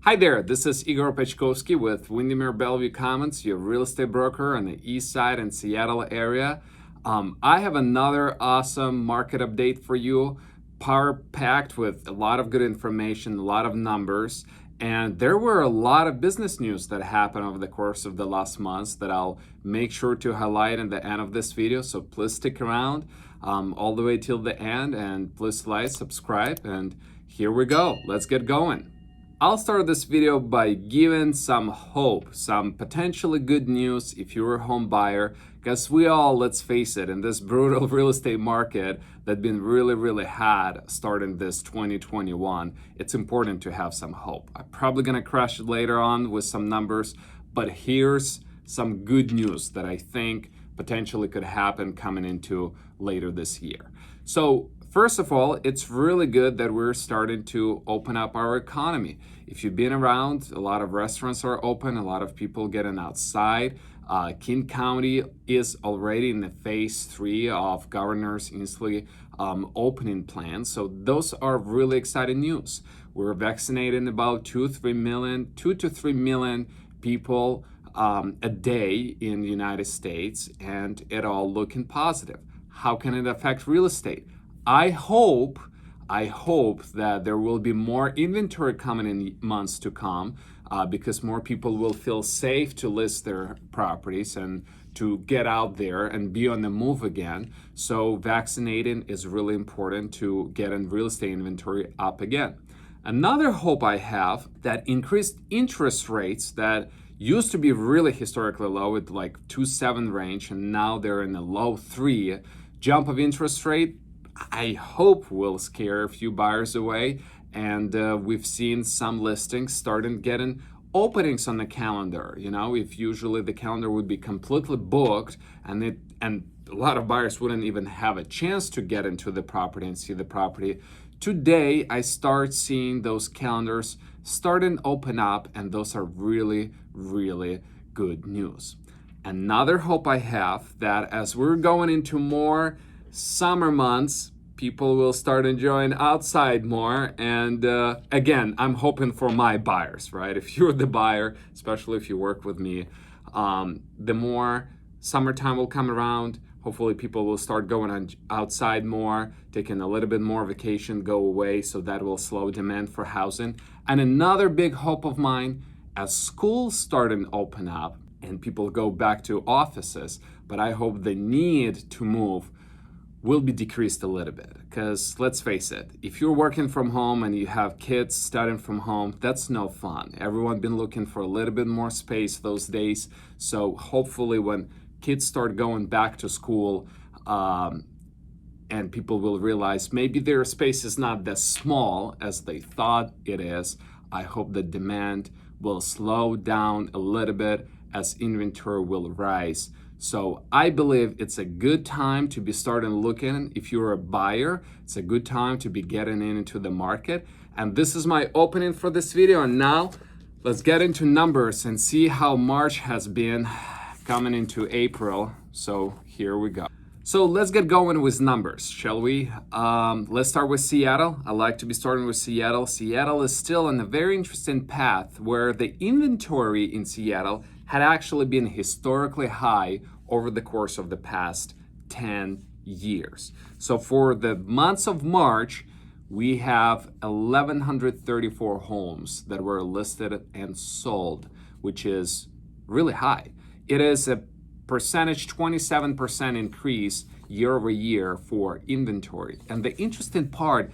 Hi there, this is Igor Pechkovskyi with Woodinville Bellevue Commons, your real estate broker in the Eastside and Seattle area. I have another awesome market update for you, power-packed with a lot of good information, a lot of numbers, and there were a lot of business news that happened over the course of the last months that I'll make sure to highlight in the end of this video, so please stick around all the way till the end, and please like, subscribe, and here we go. Let's get going. I'll start this video by giving some hope, some potentially good news if you're a home buyer, because we all, let's face it, in this brutal real estate market that's been really hard starting this 2021, it's important to have some hope. I'm probably gonna crash it later on with some numbers, but here's some good news that I think potentially could happen coming into later this year. So first of all, it's really good that we're starting to open up our economy. If you've been around, a lot of restaurants are open, a lot of people getting outside. King County is already in the phase 3 of Governor's Inslee opening plan. So those are really exciting news. We're vaccinating about 2 to 3 million people a day in the United States, and it all looking positive. How can it affect real estate? I hope that there will be more inventory coming in months to come because more people will feel safe to list their properties and to get out there and be on the move again. So vaccinating is really important to getting real estate inventory up again. Another hope I have that increased interest rates that used to be really historically low at like 2.7 range, and now they're in the low 3 jump of interest rate, I hope will scare a few buyers away, and we've seen some listings starting getting openings on the calendar. You know, if usually the calendar would be completely booked and a lot of buyers wouldn't even have a chance to get into the property and see the property. Today, I start seeing those calendars starting to open up, and those are really good news. Another hope I have that as we're going into more summer months, people will start enjoying outside more. And again, I'm hoping for my buyers, right? If you're the buyer, especially if you work with me, the more summertime will come around, hopefully people will start going outside more, taking a little bit more vacation, go away, so that will slow demand for housing. And another big hope of mine, as schools start to open up and people go back to offices, but I hope the need to move will be decreased a little bit, because let's face it, if you're working from home and you have kids studying from home, that's no fun. Everyone's been looking for a little bit more space those days. So hopefully when kids start going back to school and people will realize maybe their space is not as small as they thought it is, I hope the demand will slow down a little bit as inventory will rise. So I believe it's a good time to be starting looking. If you're a buyer, it's a good time to be getting into the market. And this is my opening for this video. And now let's get into numbers and see how March has been coming into April. So here we go. So let's get going with numbers, shall we? Let's start with Seattle. I like to be starting with Seattle. Seattle is still on a very interesting path where the inventory in Seattle had actually been historically high over the course of the past 10 years. So for the months of March, we have 1,134 homes that were listed and sold, which is really high. It is a 27% increase year over year for inventory. And the interesting part,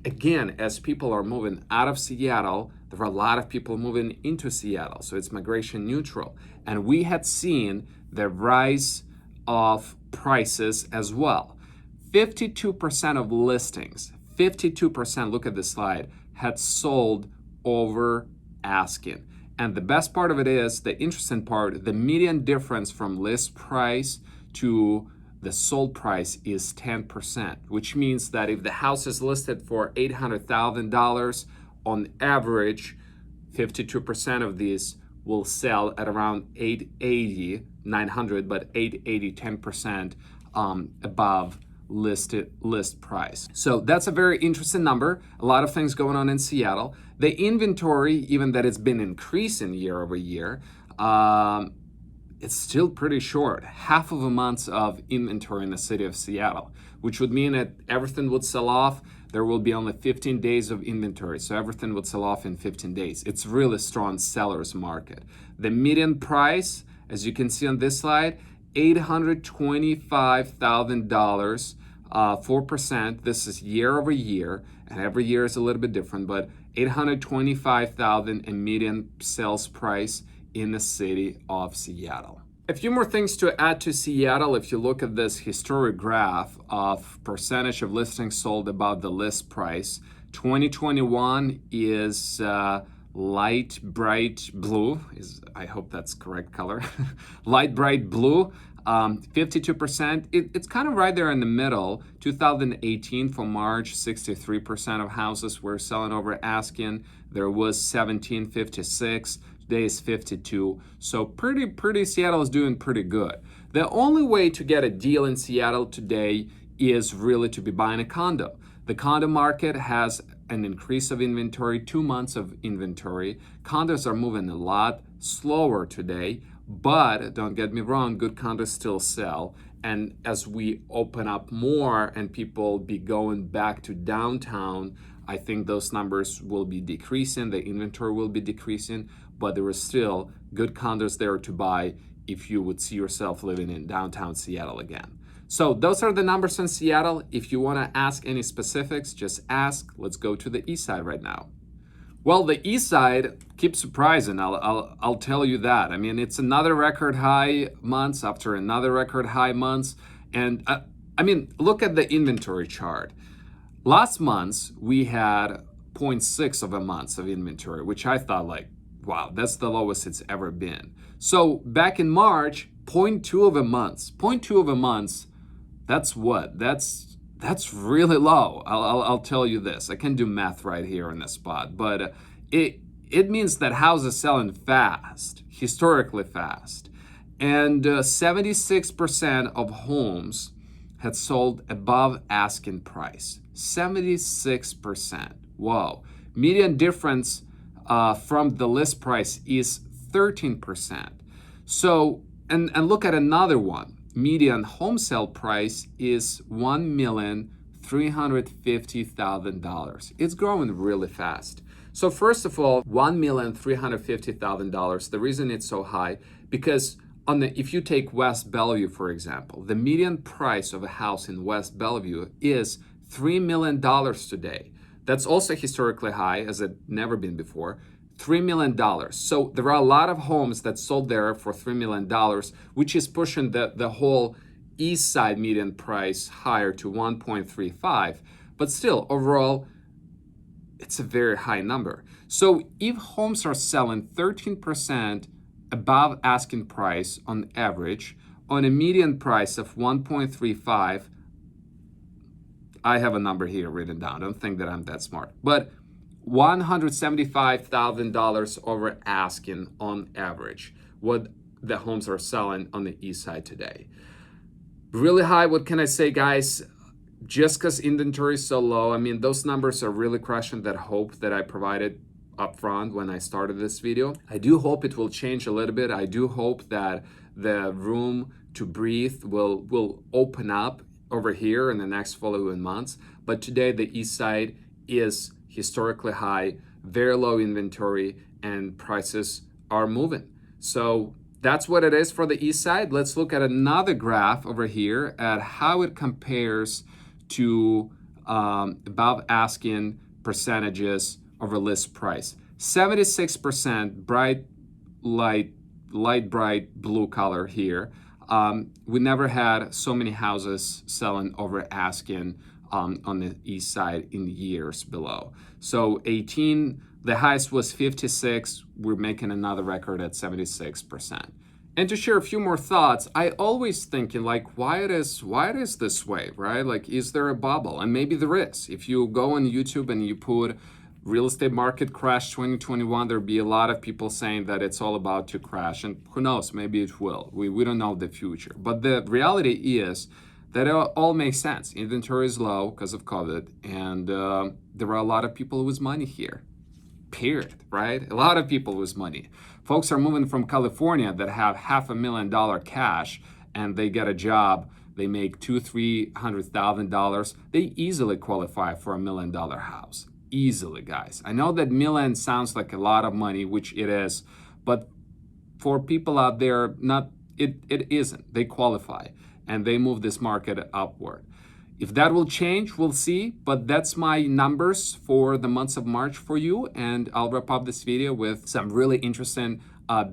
again, as people are moving out of Seattle, there are a lot of people moving into Seattle, so it's migration neutral. And we had seen the rise of prices as well. 52% of listings, 52%, look at this slide, had sold over asking. And the best part of it is, the interesting part, the median difference from list price to the sold price is 10%, which means that if the house is listed for $800,000, on average, 52% of these will sell at around $880,000, $900,000, but $880,000, 10% above list price. So that's a very interesting number. A lot of things going on in Seattle. The inventory, even that it's been increasing year over year, it's still pretty short. Half of a month of inventory in the city of Seattle, which would mean that everything would sell off. There will be only 15 days of inventory, so everything would sell off in 15 days. It's really strong seller's market. The median price, as you can see on this slide, $825,000, 4%. This is year over year, and every year is a little bit different, but $825,000 in median sales price in the city of Seattle. A few more things to add to Seattle. If you look at this historic graph of percentage of listings sold above the list price, 2021 is light bright blue, I hope that's correct color, light bright blue, 52%. It's kind of right there in the middle. 2018 for March, 63% of houses were selling over asking. There was 1756. Today is 52. So pretty Seattle is doing pretty good. The only way to get a deal in Seattle today is really to be buying a condo. The condo market has an increase of inventory, 2 months of inventory. Condos are moving a lot slower today, but don't get me wrong, good condos still sell. And as we open up more and people be going back to downtown, I think those numbers will be decreasing, the inventory will be decreasing, but there is still good condos there to buy if you would see yourself living in downtown Seattle again. So those are the numbers in Seattle. If you want to ask any specifics, just ask. Let's go to the east side right now. Well, the east side keeps surprising. I'll tell you that. I mean, it's another record high months after another record high months. And I mean, look at the inventory chart. Last month, we had 0.6 of a month of inventory, which I thought like, wow, that's the lowest it's ever been. So back in March, 0.2 of a month. 0.2 of a month, that's what? That's really low. I'll tell you this. I can do math right here on the spot, but it means that houses selling fast, historically fast. And 76% of homes had sold above asking price. 76%. Whoa. Median difference from the list price is 13%. So, and look at another one. Median home sale price is $1,350,000. It's growing really fast. So first of all, $1,350,000. The reason it's so high, because if you take West Bellevue, for example, the median price of a house in West Bellevue is $3 million today. That's also historically high, as it never been before. $3 million. So there are a lot of homes that sold there for $3 million, which is pushing the whole east side median price higher to 1.35. But still, overall, it's a very high number. So if homes are selling 13% above asking price on average, on a median price of 1.35, I have a number here written down. Don't think that I'm that smart. But $175,000 over asking on average, what the homes are selling on the east side today. Really high, what can I say, guys? Just because inventory is so low, I mean, those numbers are really crushing that hope that I provided up front when I started this video. I do hope it will change a little bit. I do hope that the room to breathe will open up over here in the next following months. But today, the east side is historically high, very low inventory, and prices are moving. So that's what it is for the east side. Let's look at another graph over here at how it compares to above asking percentages over list price. 76% light bright blue color here. We never had so many houses selling over asking on the east side in years below. So 18, the highest was 56. We're making another record at 76%. And to share a few more thoughts, I always thinking like, why it is this way, right? Like, is there a bubble? And maybe there is. If you go on YouTube and you put real estate market crash 2021, there'll be a lot of people saying that it's all about to crash. And who knows, maybe it will. We don't know the future. But the reality is that it all makes sense. Inventory is low because of COVID, and there are a lot of people with money here. period, right? A lot of people lose money. Folks are moving from California that have $500,000 cash and they get a job, they make $200,000-$300,000. They easily qualify for $1 million house. Easily, guys. I know that million sounds like a lot of money, which it is, but for people out there, it isn't. They qualify and they move this market upward. If that will change, we'll see, but that's my numbers for the months of March for you, and I'll wrap up this video with some really interesting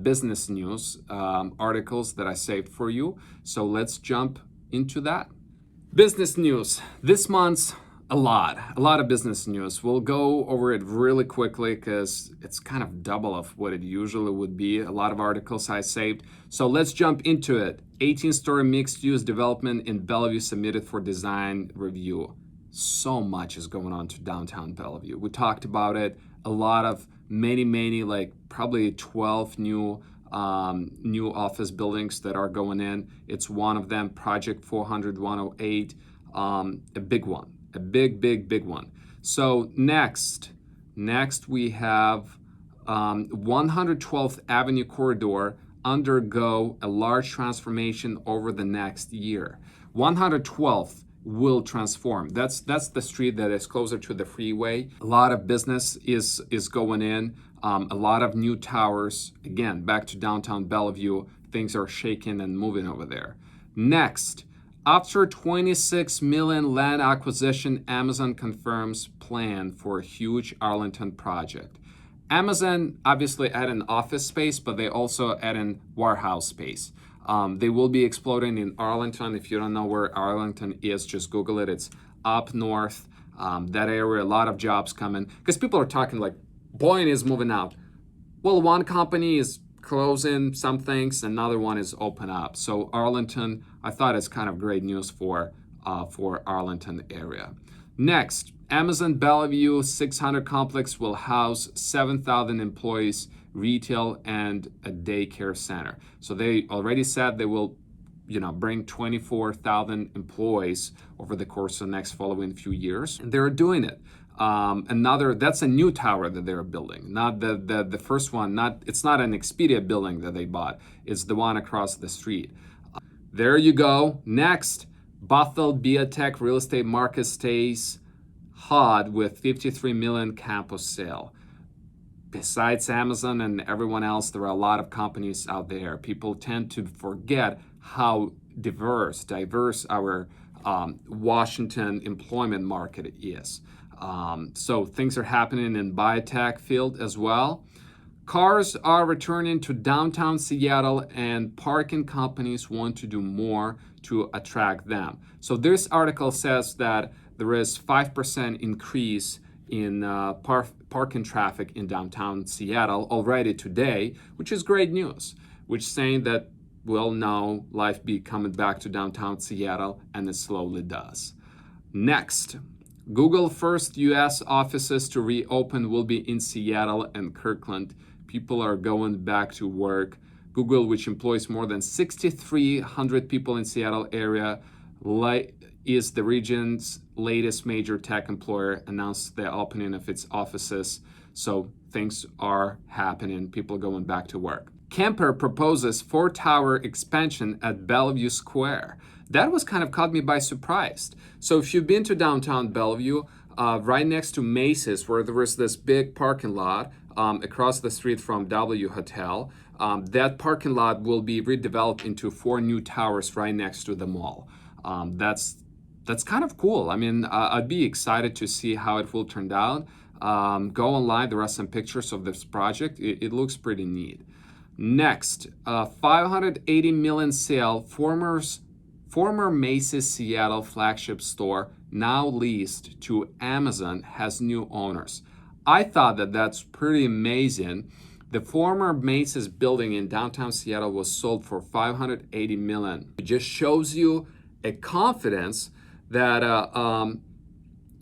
business news articles that I saved for you. So let's jump into that. Business news. This month's a lot of business news. We'll go over it really quickly because it's kind of double of what it usually would be. A lot of articles I saved. So let's jump into it. 18-story mixed-use development in Bellevue submitted for design review. So much is going on to downtown Bellevue. We talked about it. A lot of many, like probably 12 new office buildings that are going in. It's one of them, Project 400-108, a big one. A big one. So next we have 112th Avenue corridor undergo a large transformation over the next year. 112th will transform. That's the street that is closer to the freeway. A lot of business is going in. A lot of new towers. Again, back to downtown Bellevue. Things are shaking and moving over there. Next, after $26 million land acquisition, Amazon confirms plan for a huge Arlington project. Amazon obviously added office space, but they also added warehouse space. They will be exploding in Arlington. If you don't know where Arlington is, just Google it. It's up north. That area, a lot of jobs coming. Because people are talking like, Boeing is moving out. Well, one company is closing some things, another one is open up. So Arlington, I thought it's kind of great news for Arlington area. Next, Amazon Bellevue 600 complex will house 7,000 employees, retail and a daycare center. So they already said they will, bring 24,000 employees over the course of the next following few years, and they're doing it. That's a new tower that they're building, not the first one. It's not an Expedia building that they bought. It's the one across the street. There you go. Next, Bothell Biotech real estate market stays hot with 53 million campus sale. Besides Amazon and everyone else, there are a lot of companies out there. People tend to forget how diverse our Washington employment market is. So things are happening in biotech field as well. Cars are returning to downtown Seattle and parking companies want to do more to attract them. So this article says that there is 5% increase in parking traffic in downtown Seattle already today, which is great news, which is saying that, well, now life be coming back to downtown Seattle, and it slowly does. Next, Google first US offices to reopen will be in Seattle and Kirkland. People are going back to work. Google, which employs more than 6,300 people in Seattle area, is the region's latest major tech employer, announced the opening of its offices. So things are happening. People are going back to work. Kemper proposes 4-tower expansion at Bellevue Square. That was kind of caught me by surprise. So if you've been to downtown Bellevue, right next to Macy's, where there was this big parking lot across the street from W Hotel, that parking lot will be redeveloped into 4 new towers right next to the mall. That's kind of cool. I mean, I'd be excited to see how it will turn out. Go online. There are some pictures of this project. It looks pretty neat. Next, 580 million sale. Former Macy's Seattle flagship store, now leased to Amazon, has new owners. I thought that that's pretty amazing. The former Macy's building in downtown Seattle was sold for 580 million. It just shows you a confidence that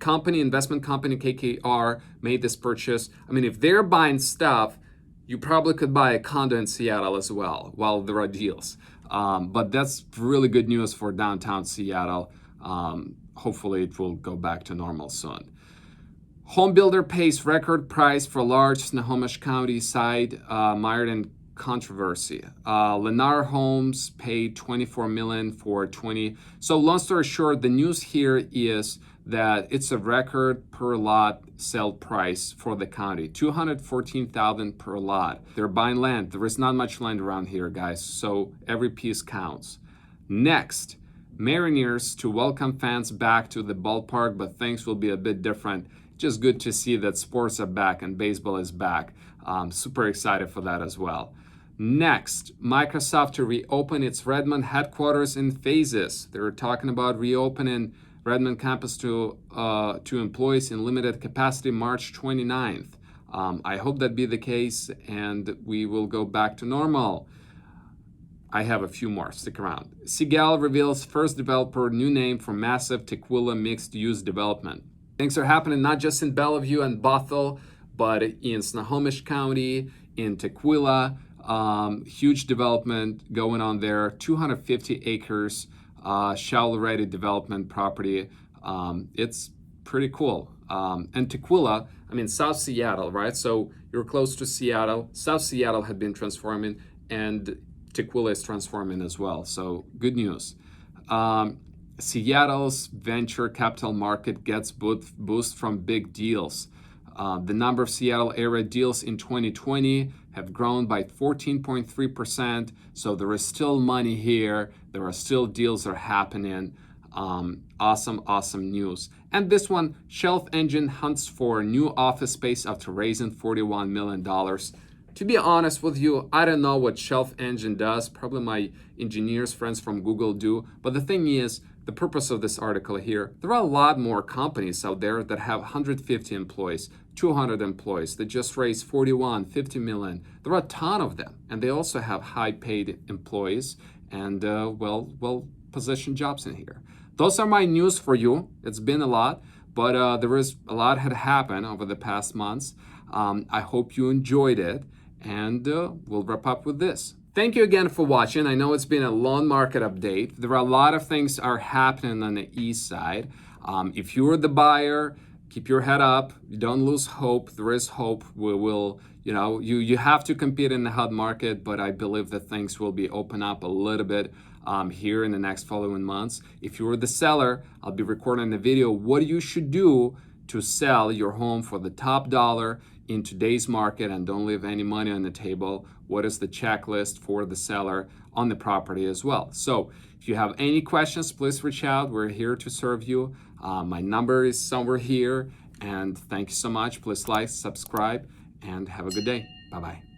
investment company KKR made this purchase. I mean, if they're buying stuff, you probably could buy a condo in Seattle as well while there are deals. But that's really good news for downtown Seattle. Hopefully it will go back to normal soon. Home builder pays record price for large Snohomish County site mired in controversy. Lennar Homes paid $24 million for 20. So long story short, the news here is that it's a record per lot sale price for the county, $214,000 per lot. They're buying land. There is not much land around here, guys, so every piece counts. Next, Mariners to welcome fans back to the ballpark, but things will be a bit different. Just good to see that sports are back and baseball is back. Super excited for that as well. Next, Microsoft to reopen its Redmond headquarters in phases. They were talking about reopening Redmond campus to employees in limited capacity March 29th. I hope that be the case and we will go back to normal. I have a few more, stick around. Seagal reveals first developer new name for massive Tequila mixed-use development. Things are happening not just in Bellevue and Bothell, but in Snohomish County, in Tequila. Huge development going on there, 250 acres, shovel-ready development property. It's pretty cool. And Tequila, I mean, South Seattle, right? So you're close to Seattle. South Seattle had been transforming, and Tequila is transforming as well. So good news. Seattle's venture capital market gets boost from big deals. The number of Seattle area deals in 2020 have grown by 14.3%. So there is still money here. There are still deals that are happening. Awesome news. And this one, Shelf Engine hunts for new office space after raising $41 million. To be honest with you, I don't know what Shelf Engine does. Probably my engineers friends from Google do. But the thing is, the purpose of this article here, there are a lot more companies out there that have 150 employees, 200 employees that just raised 41, 50 million. There are a ton of them. And they also have high paid employees and well-positioned jobs in here. Those are my news for you. It's been a lot, but there is a lot had happened over the past months. I hope you enjoyed it. And we'll wrap up with this. Thank you again for watching. I know it's been a long market update. There are a lot of things are happening on the east side. If you're the buyer, keep your head up. Don't lose hope. There is hope. We will, you have to compete in the hot market, but I believe that things will be open up a little bit here in the next following months. If you're the seller, I'll be recording a video what you should do to sell your home for the top dollar in today's market and don't leave any money on the table. What is the checklist for the seller on the property as well? So if you have any questions, please reach out. We're here to serve you. My number is somewhere here. And thank you so much. Please like, subscribe, and have a good day. Bye-bye.